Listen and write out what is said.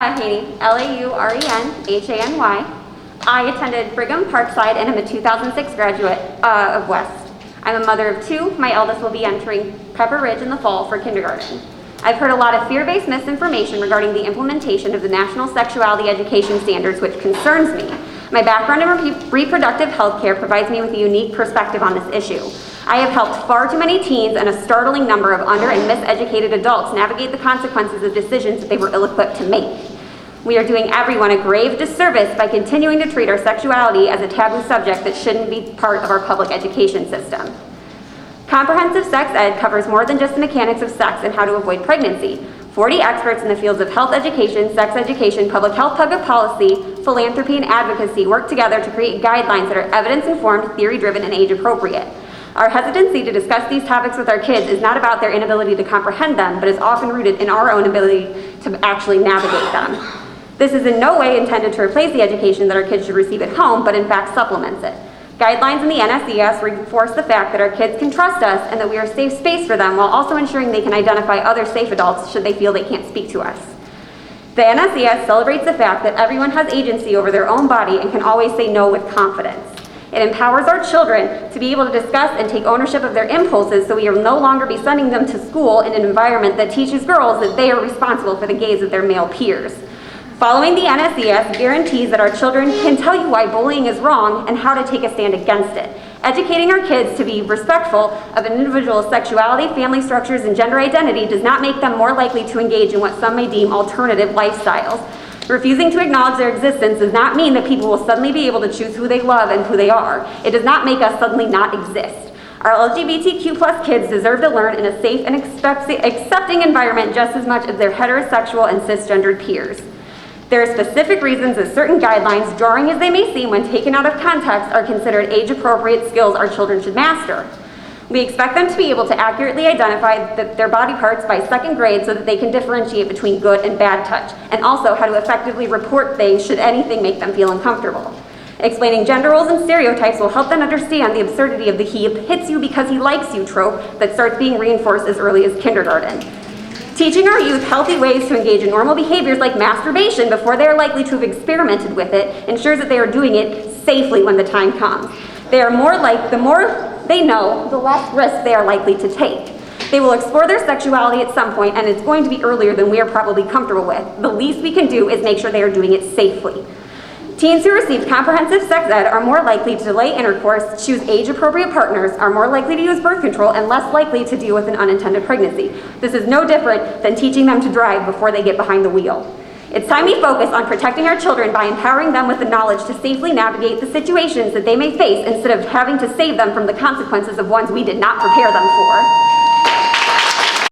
Haney, Laurенhany. I attended Brigham Parkside and am a 2006 graduate of West. I'm a mother of two. My eldest will be entering Pepper Ridge in the fall for kindergarten. I've heard a lot of fear-based misinformation regarding the implementation of the National Sexuality Education Standards, which concerns me. My background in reproductive health care provides me with a unique perspective on this issue. I have helped far too many teens and a startling number of under and miseducated adults navigate the consequences of decisions that they were ill-equipped to make. We are doing everyone a grave disservice by continuing to treat our sexuality as a taboo subject that shouldn't be part of our public education system. Comprehensive sex ed covers more than just the mechanics of sex and how to avoid pregnancy. 40 experts in the fields of health education, sex education, public health, public policy, philanthropy, and advocacy work together to create guidelines that are evidence-informed, theory-driven, and age-appropriate. Our hesitancy to discuss these topics with our kids is not about their inability to comprehend them, but is often rooted in our own ability to actually navigate them. This is in no way intended to replace the education that our kids should receive at home, but in fact supplements it. Guidelines in the NSES reinforce the fact that our kids can trust us and that we are a safe space for them, while also ensuring they can identify other safe adults should they feel they can't speak to us. The NSES celebrates the fact that everyone has agency over their own body and can always say no with confidence. It empowers our children to be able to discuss and take ownership of their impulses, so we will no longer be sending them to school in an environment that teaches girls that they are responsible for the gaze of their male peers. Following the NSES guarantees that our children can tell you why bullying is wrong and how to take a stand against it. Educating our kids to be respectful of an individual's sexuality, family structures, and gender identity does not make them more likely to engage in what some may deem alternative lifestyles. Refusing to acknowledge their existence does not mean that people will suddenly be able to choose who they love and who they are. It does not make us suddenly not exist. Our LGBTQ+ kids deserve to learn in a safe and accepting environment just as much as their heterosexual and cisgendered peers. There are specific reasons that certain guidelines, jarring as they may seem when taken out of context, are considered age-appropriate skills our children should master. We expect them to be able to accurately identify their body parts by second grade so that they can differentiate between good and bad touch, and also how to effectively report things should anything make them feel uncomfortable. Explaining gender roles and stereotypes will help them understand the absurdity of the "he hits you because he likes you" trope that starts being reinforced as early as kindergarten. Teaching our youth healthy ways to engage in normal behaviors like masturbation before they are likely to have experimented with it ensures that they are doing it safely when the time comes. The more they know, the less risk they are likely to take. They will explore their sexuality at some point, and it's going to be earlier than we are probably comfortable with. The least we can do is make sure they are doing it safely. Teens who receive comprehensive sex ed are more likely to delay intercourse, choose age-appropriate partners, are more likely to use birth control, and less likely to deal with an unintended pregnancy. This is no different than teaching them to drive before they get behind the wheel. It's time we focus on protecting our children by empowering them with the knowledge to safely navigate the situations that they may face instead of having to save them from the consequences of ones we did not prepare them for.